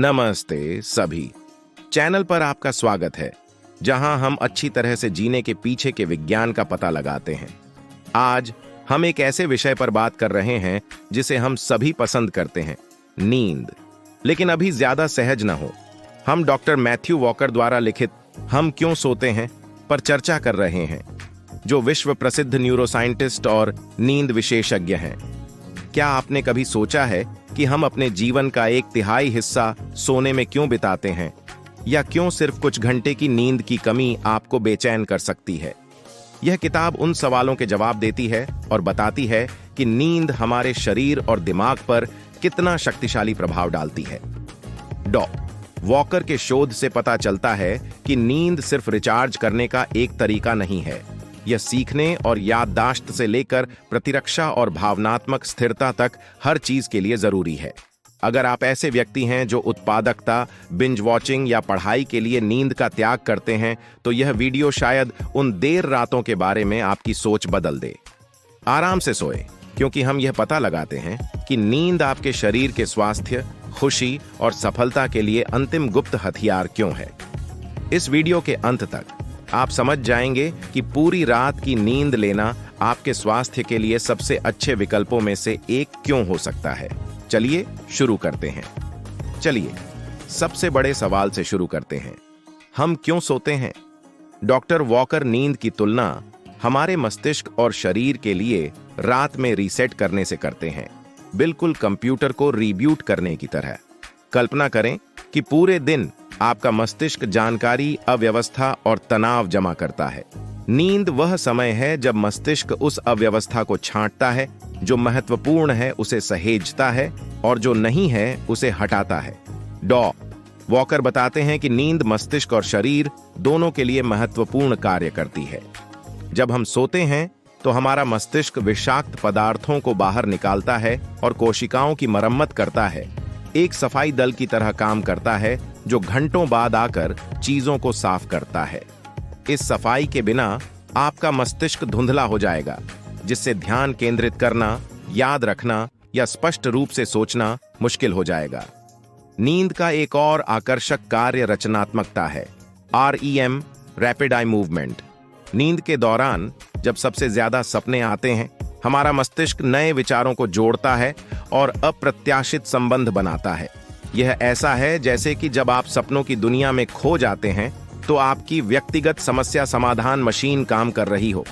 नमस्ते सभी। चैनल पर आपका स्वागत है, जहां हम अच्छी तरह से जीने के पीछे के विज्ञान का पता लगाते हैं। आज हम एक ऐसे विषय पर बात कर रहे हैं जिसे हम सभी पसंद करते हैं, नींद। लेकिन अभी ज्यादा सहज न हो, हम डॉक्टर मैथ्यू वॉकर द्वारा लिखित हम क्यों सोते हैं पर चर्चा कर रहे हैं, जो विश्व प्रसिद्ध न्यूरोसाइंटिस्ट और नींद विशेषज्ञ हैं। क्या आपने कभी सोचा है कि हम अपने जीवन का 1/3 हिस्सा सोने में क्यों बिताते हैं, या क्यों सिर्फ कुछ घंटे की नींद की कमी आपको बेचैन कर सकती है? यह किताब उन सवालों के जवाब देती है और बताती है कि नींद हमारे शरीर और दिमाग पर कितना शक्तिशाली प्रभाव डालती है। डॉ. वॉकर के शोध से पता चलता है कि नींद सिर्फ रिचार्ज करने का एक तरीका नहीं है, यह सीखने और याददाश्त से लेकर प्रतिरक्षा और भावनात्मक स्थिरता तक हर चीज के लिए जरूरी है। अगर आप ऐसे व्यक्ति हैं जो उत्पादकता, बिंज वॉचिंग या पढ़ाई के लिए नींद का त्याग करते हैं, तो यह वीडियो शायद उन देर रातों के बारे में आपकी सोच बदल दे। आराम से सोए, क्योंकि हम यह पता लगाते हैं कि नींद आपके शरीर के स्वास्थ्य, खुशी और सफलता के लिए अंतिम गुप्त हथियार क्यों है। इस वीडियो के अंत तक आप समझ जाएंगे कि पूरी रात की नींद लेना आपके स्वास्थ्य के लिए सबसे अच्छे विकल्पों में से एक क्यों हो सकता है। चलिए शुरू करते हैं। चलिए सबसे बड़े सवाल से शुरू करते हैं, हम क्यों सोते हैं? डॉक्टर वॉकर नींद की तुलना हमारे मस्तिष्क और शरीर के लिए रात में रीसेट करने से करते हैं, बिल्कुल कंप्यूटर को रीब्यूट करने की तरह। कल्पना करें कि पूरे दिन आपका मस्तिष्क जानकारी, अव्यवस्था और तनाव जमा करता है। नींद वह समय है जब मस्तिष्क उस अव्यवस्था को छांटता है, जो महत्वपूर्ण है उसे सहेजता है और जो नहीं है उसे हटाता है। डॉ. वॉकर बताते हैं कि नींद मस्तिष्क और शरीर दोनों के लिए महत्वपूर्ण कार्य करती है। जब हम सोते हैं तो हमारा मस्तिष्क विषाक्त पदार्थों को बाहर निकालता है और कोशिकाओं की मरम्मत करता है। एक सफाई दल की तरह काम करता है जो घंटों बाद आकर चीजों को साफ करता है। इस सफाई के बिना आपका मस्तिष्क धुंधला हो जाएगा, जिससे ध्यान केंद्रित करना, याद रखना या स्पष्ट रूप से सोचना मुश्किल हो जाएगा। नींद का एक और आकर्षक कार्य रचनात्मकता है, REM, रैपिड आई मूवमेंट। नींद के दौरान जब सबसे ज्यादा सपने आते हैं, हमारा मस्तिष्क नए विचारों को जोड़ता है और अप्रत्याशित संबंध बनाता है। यह ऐसा है जैसे कि जब आप सपनों की दुनिया में खो जाते हैं तो आपकी व्यक्तिगत समस्या समाधान मशीन काम कर रही हो।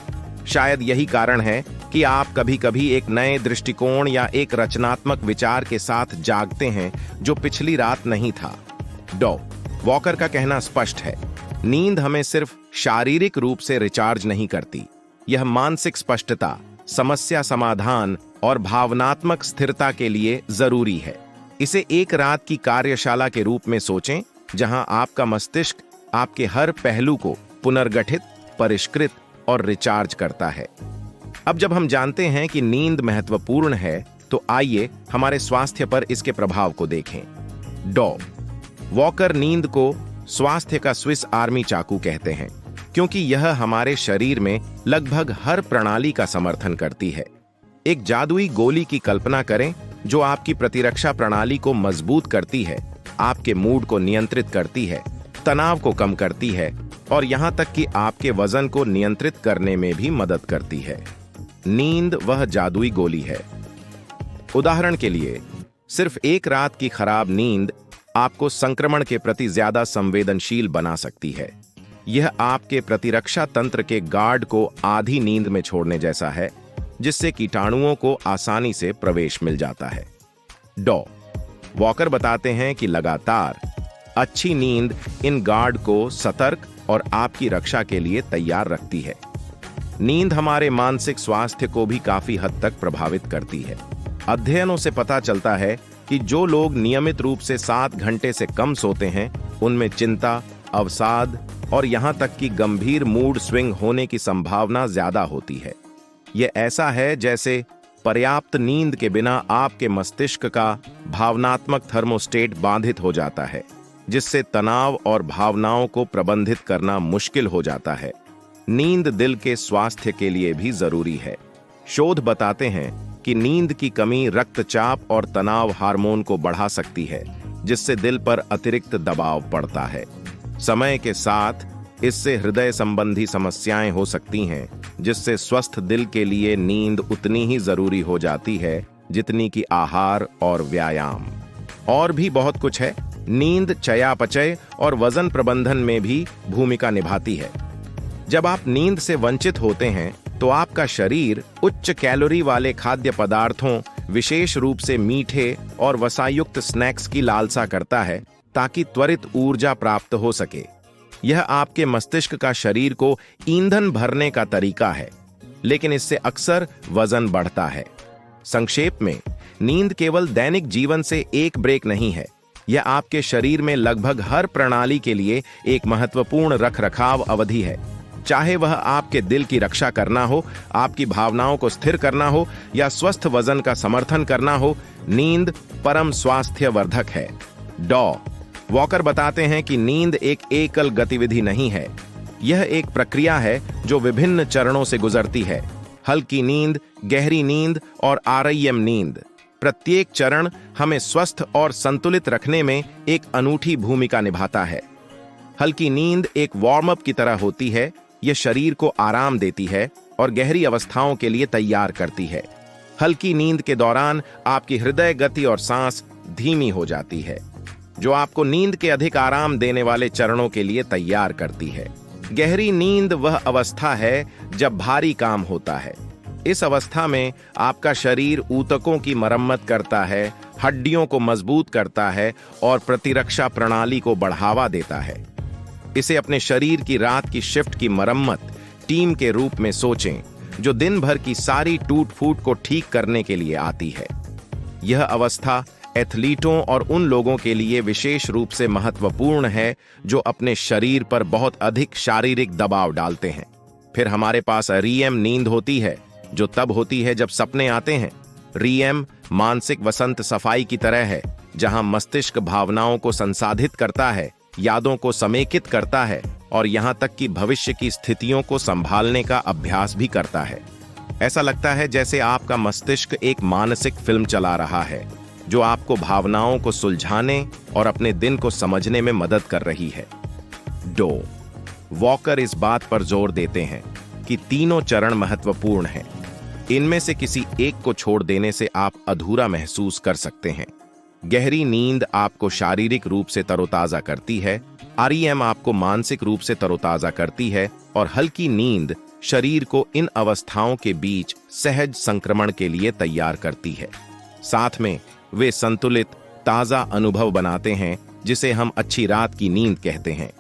शायद यही कारण है कि आप कभी-कभी एक नए दृष्टिकोण या एक रचनात्मक विचार के साथ जागते हैं जो पिछली रात नहीं था। डॉ. वॉकर का कहना स्पष्ट है, नींद हमें सिर्फ शारीरिक रूप से रिचार्ज नहीं करती, यह मानसिक स्पष्टता, समस्या समाधान और भावनात्मक स्थिरता के लिए जरूरी है। इसे एक रात की कार्यशाला के रूप में सोचें, जहां आपका मस्तिष्क आपके हर पहलू को पुनर्गठित, परिष्कृत और रिचार्ज करता है। अब जब हम जानते हैं कि नींद महत्वपूर्ण है, तो आइए हमारे स्वास्थ्य पर इसके प्रभाव को देखें। डॉ. वॉकर नींद को स्वास्थ्य का स्विस आर्मी चाकू कहते हैं, क्योंकि यह हमारे शरीर में लगभग हर प्रणाली का समर्थन करती है। एक जादुई गोली की कल्पना करें जो आपकी प्रतिरक्षा प्रणाली को मजबूत करती है, आपके मूड को नियंत्रित करती है, तनाव को कम करती है और यहां तक कि आपके वजन को नियंत्रित करने में भी मदद करती है। नींद वह जादुई गोली है। उदाहरण के लिए, सिर्फ एक रात की खराब नींद आपको संक्रमण के प्रति ज्यादा संवेदनशील बना सकती है। यह आपके प्रतिरक्षा तंत्र के गार्ड को आधी नींद में छोड़ने जैसा है, जिससे कीटाणुओं को आसानी से प्रवेश मिल जाता है। डॉ. वॉकर बताते हैं कि लगातार अच्छी नींद इन गार्ड को सतर्क और आपकी रक्षा के लिए तैयार रखती है। नींद हमारे मानसिक स्वास्थ्य को भी काफी हद तक प्रभावित करती है। अध्ययनों से पता चलता है कि जो लोग नियमित रूप से 7 घंटे से कम सोते हैं, उनमें चिंता, अवसाद और यहां तक कि गंभीर मूड स्विंग होने की संभावना ज्यादा होती है। यह ऐसा है जैसे पर्याप्त नींद के बिना आपके मस्तिष्क का भावनात्मक थर्मोस्टेट बाधित हो जाता है, जिससे तनाव और भावनाओं को प्रबंधित करना मुश्किल हो जाता है। नींद दिल के स्वास्थ्य के लिए भी जरूरी है। शोध बताते हैं कि नींद की कमी रक्तचाप और तनाव हार्मोन को बढ़ा सकती है, जिससे दिल पर अतिरिक्त दबाव पड़ता है। समय के साथ इससे हृदय संबंधी समस्याएं हो सकती हैं, जिससे स्वस्थ दिल के लिए नींद उतनी ही जरूरी हो जाती है जितनी कि आहार और व्यायाम। और भी बहुत कुछ है। नींद चयापचय और वजन प्रबंधन में भी भूमिका निभाती है। जब आप नींद से वंचित होते हैं तो आपका शरीर उच्च कैलोरी वाले खाद्य पदार्थों, विशेष रूप से मीठे और वसायुक्त स्नैक्स की लालसा करता है ताकि त्वरित ऊर्जा प्राप्त हो सके। यह आपके मस्तिष्क का शरीर को ईंधन भरने का तरीका है, लेकिन इससे अक्सर वजन बढ़ता है। संक्षेप में, नींद केवल दैनिक जीवन से एक ब्रेक नहीं है, यह आपके शरीर में लगभग हर प्रणाली के लिए एक महत्वपूर्ण रखरखाव अवधि है। चाहे वह आपके दिल की रक्षा करना हो, आपकी भावनाओं को स्थिर करना हो या स्वस्थ वजन का समर्थन करना हो, नींद परम स्वास्थ्यवर्धक है। डॉ. वॉकर बताते हैं कि नींद एक एकल गतिविधि नहीं है, यह एक प्रक्रिया है जो विभिन्न चरणों से गुजरती है। हल्की नींद, गहरी नींद और आरईएम नींद। प्रत्येक चरण हमें स्वस्थ और संतुलित रखने में एक अनूठी भूमिका निभाता है। हल्की नींद एक वार्म अप की तरह होती है, यह शरीर को आराम देती है और गहरी अवस्थाओं के लिए तैयार करती है। हल्की नींद के दौरान आपकी हृदय गति और सांस धीमी हो जाती है, जो आपको नींद के अधिक आराम देने वाले चरणों के लिए तैयार करती है। गहरी नींद वह अवस्था है जब भारी काम होता है। इस अवस्था में आपका शरीर ऊतकों की मरम्मत करता है, हड्डियों को मजबूत करता है और प्रतिरक्षा प्रणाली को बढ़ावा देता है। इसे अपने शरीर की रात की शिफ्ट की मरम्मत टीम के रूप में सोचें, जो दिन भर की सारी टूट फूट को ठीक करने के लिए आती है। यह अवस्था एथलीटों और उन लोगों के लिए विशेष रूप से महत्वपूर्ण है जो अपने शरीर पर बहुत अधिक शारीरिक दबाव डालते हैं। फिर हमारे पास REM नींद होती है, जो तब होती है जब सपने आते हैं। REM मानसिक वसंत सफाई की तरह है, जहां मस्तिष्क भावनाओं को संसाधित करता है, यादों को समेकित करता है और यहां तक कि भविष्य की स्थितियों को संभालने का अभ्यास भी करता है। ऐसा लगता है जैसे आपका मस्तिष्क एक मानसिक फिल्म चला रहा है, जो आपको भावनाओं को सुलझाने और अपने दिन को समझने में मदद कर रही है। डॉ. वॉकर इस बात पर जोर देते हैं कि तीनों चरण महत्वपूर्ण हैं। इनमें से किसी एक को छोड़ देने से आप अधूरा महसूस कर सकते हैं। गहरी नींद आपको शारीरिक रूप से तरोताजा करती है, REM आपको मानसिक रूप से तरोताजा करती है और हल्की नींद शरीर को इन अवस्थाओं के बीच सहज संक्रमण के लिए तैयार करती है। साथ में वे संतुलित, ताजा अनुभव बनाते हैं, जिसे हम अच्छी रात की नींद कहते हैं।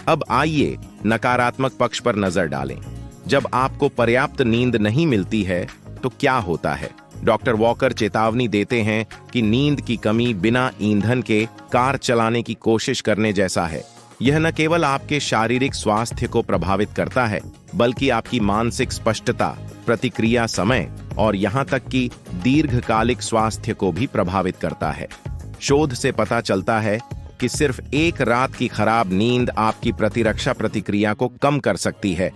अब आइए नकारात्मक पक्ष पर नजर डालें। जब आपको पर्याप्त नींद नहीं मिलती है तो क्या होता है? डॉक्टर वॉकर चेतावनी देते हैं कि नींद की कमी बिना ईंधन के कार चलाने की कोशिश करने जैसा है। यह न केवल आपके शारीरिक स्वास्थ्य को प्रभावित करता है, बल्कि आपकी मानसिक स्पष्टता, प्रतिक्रिया समय और यहां तक कि दीर्घकालिक स्वास्थ्य को भी प्रभावित करता है। शोध से पता चलता है कि सिर्फ एक रात की खराब नींद आपकी प्रतिरक्षा प्रतिक्रिया को कम कर सकती है,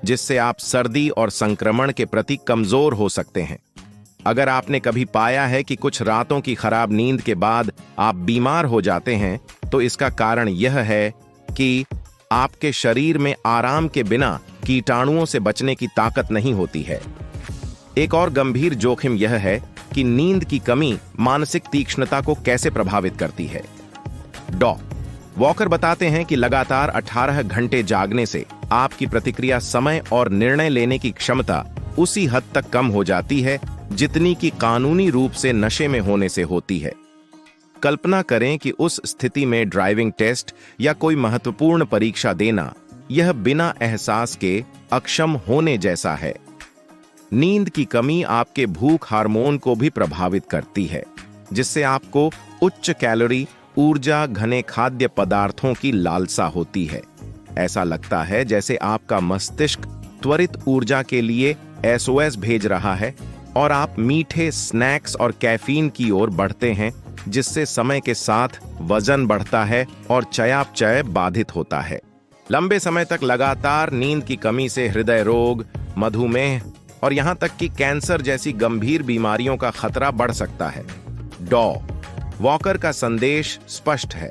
जिससे आप सर्दी और संक्रमण के प्रति कमजोर हो सकते हैं। अगर आपने कभी पाया है कि कुछ रातों की खराब नींद के बाद आप बीमार हो जाते हैं, तो इसका कारण यह है कि आपके शरीर में आराम के बिना कीटाणुओं से बचने की ताकत नहीं होती है। एक और गंभीर जोखिम यह है कि नींद की कमी मानसिक तीक्ष्णता को कैसे प्रभावित करती है। डॉ. वॉकर बताते हैं कि लगातार 18 घंटे जागने से आपकी प्रतिक्रिया समय और निर्णय लेने की क्षमता उसी हद तक कम हो जाती है जितनी कि कानूनी रूप से नशे में होने से होती है। कल्पना करें कि उस स्थिति में ड्राइविंग टेस्ट या कोई महत्वपूर्ण परीक्षा देना, यह बिना एहसास के अक्षम होने जैसा है। नींद की कमी आपके भूख हार्मोन को भी प्रभावित करती है, जिससे आपको उच्च कैलोरी, ऊर्जा घने खाद्य पदार्थों की लालसा होती है। ऐसा लगता है जैसे आपका मस्तिष्क त्वरित ऊर्जा के लिए SOS भेज रहा है और आप मीठे स्नैक्स और कैफीन की ओर बढ़ते हैं, जिससे समय के साथ वजन बढ़ता है और चयापचय बाधित होता है। लंबे समय तक लगातार नींद की कमी से हृदय रोग, मधुमेह और यहां तक कि कैंसर जैसी गंभीर बीमारियों का खतरा बढ़ सकता है। डॉ. वॉकर का संदेश स्पष्ट है।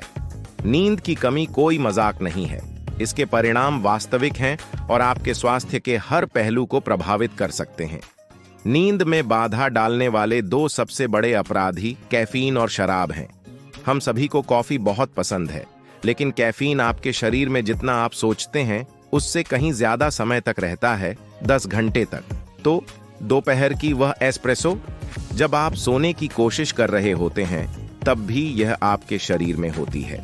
नींद की कमी कोई मजाक नहीं है। इसके परिणाम वास्तविक हैं और आपके स्वास्थ्य के हर पहलू को प्रभावित कर सकते हैं। नींद में बाधा डालने वाले दो सबसे बड़े अपराधी कैफीन और शराब हैं। हम सभी को कॉफी बहुत पसंद है, लेकिन कैफीन आपके शरीर में जितना आप सोचते हैं उससे कहीं ज्यादा समय तक रहता है, 10 घंटे तक। तो दोपहर की वह एस्प्रेसो जब आप सोने की कोशिश कर रहे होते हैं, तब भी यह आपके शरीर में होती है।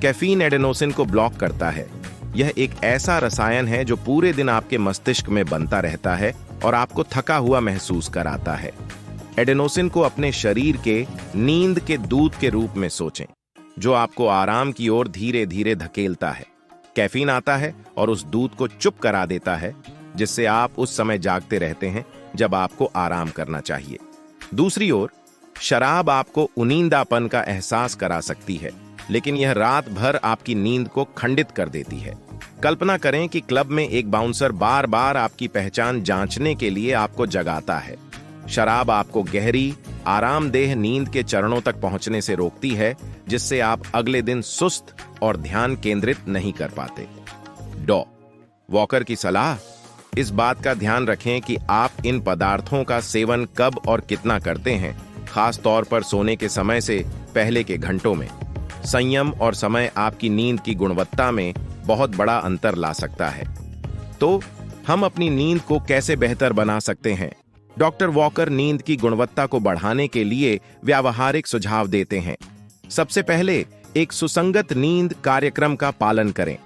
कैफीन एडेनोसिन को ब्लॉक करता है। यह एक ऐसा रसायन है जो पूरे दिन आपके मस्तिष्क में बनता रहता है और आपको थका हुआ महसूस कराता है। एडेनोसिन को अपने शरीर के नींद के दूत के रूप में सोचें, जो आपको आराम की ओर धीरे धीरे धकेलता है। कैफीन आता है और उस दूत को चुप करा देता है, जिससे आप उस समय जागते रहते हैं जब आपको आराम करना चाहिए। दूसरी ओर शराब आपको उनींदापन का एहसास करा सकती है, लेकिन यह रात भर आपकी नींद को खंडित कर देती है। कल्पना करें कि क्लब में एक बाउंसर बार बार आपकी पहचान जांचने के लिए आपको जगाता है। शराब आपको गहरी आरामदेह नींद के चरणों तक पहुंचने से रोकती है, जिससे आप अगले दिन सुस्त और ध्यान केंद्रित नहीं कर पाते। वॉकर की सलाह, इस बात का ध्यान रखें कि आप इन पदार्थों का सेवन कब और कितना करते हैं, खास तौर पर सोने के समय से पहले के घंटों में। संयम और समय आपकी नींद की गुणवत्ता में बहुत बड़ा अंतर ला सकता है। तो हम अपनी नींद को कैसे बेहतर बना सकते हैं? डॉक्टर वॉकर नींद की गुणवत्ता को बढ़ाने के लिए व्यावहारिक सुझाव देते हैं। सबसे पहले, एक सुसंगत नींद कार्यक्रम का पालन करें।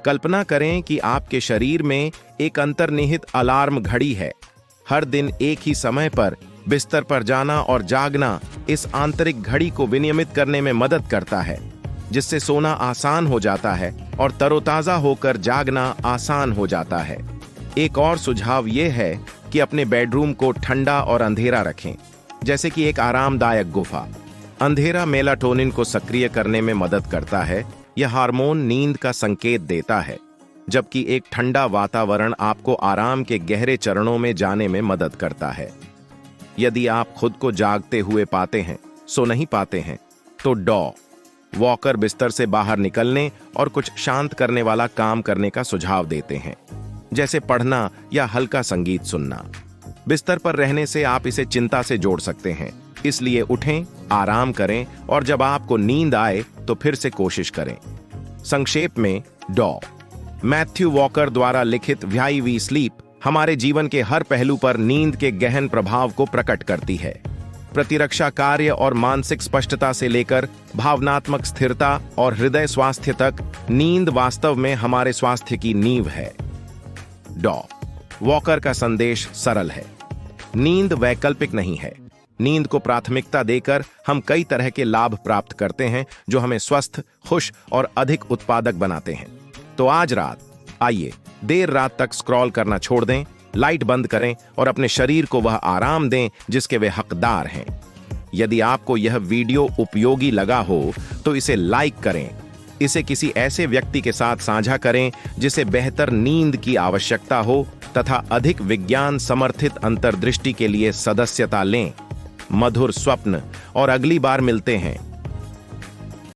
कल्पना करें कि आपके शरीर में एक अंतर्निहित अलार्म घड़ी है। हर दिन एक ही समय पर बिस्तर पर जाना और जागना इस आंतरिक घड़ी को विनियमित करने में मदद करता है, जिससे सोना आसान हो जाता है और तरोताजा होकर जागना आसान हो जाता है। एक और सुझाव यह है कि अपने बेडरूम को ठंडा और अंधेरा रखें, जैसे कि एक आरामदायक गुफा। अंधेरा मेलाटोनिन को सक्रिय करने में मदद करता है। यह हार्मोन नींद का संकेत देता है, जबकि एक ठंडा वातावरण आपको आराम के गहरे चरणों में जाने में मदद करता है। यदि आप खुद को जागते हुए पाते हैं, सो नहीं पाते हैं, तो वॉकर बिस्तर से बाहर निकलने और कुछ शांत करने वाला काम करने का सुझाव देते हैं, जैसे पढ़ना या हल्का संगीत सुनना। बिस्तर पर रहने से आप इसे चिंता से जोड़ सकते हैं, इसलिए उठें, आराम करें और जब आपको नींद आए तो फिर से कोशिश करें। संक्षेप में, मैथ्यू वॉकर द्वारा लिखित व्हाई वी स्लीप हमारे जीवन के हर पहलू पर नींद के गहन प्रभाव को प्रकट करती है। प्रतिरक्षा कार्य और मानसिक स्पष्टता से लेकर भावनात्मक स्थिरता और हृदय स्वास्थ्य तक, नींद वास्तव में हमारे स्वास्थ्य की नींव है। वॉकर का संदेश सरल है। नींद वैकल्पिक नहीं है। नींद को प्राथमिकता देकर हम कई तरह के लाभ प्राप्त करते हैं, जो हमें स्वस्थ, खुश और अधिक उत्पादक बनाते हैं। तो आज रात आइए देर रात तक स्क्रॉल करना छोड़ दें, लाइट बंद करें और अपने शरीर को वह आराम दें जिसके वे हकदार हैं। यदि आपको यह वीडियो उपयोगी लगा हो तो इसे लाइक करें, इसे किसी ऐसे व्यक्ति के साथ साझा करें जिसे बेहतर नींद की आवश्यकता हो तथा अधिक विज्ञान समर्थित अंतर्दृष्टि के लिए सदस्यता लें। मधुर स्वप्न और अगली बार मिलते हैं।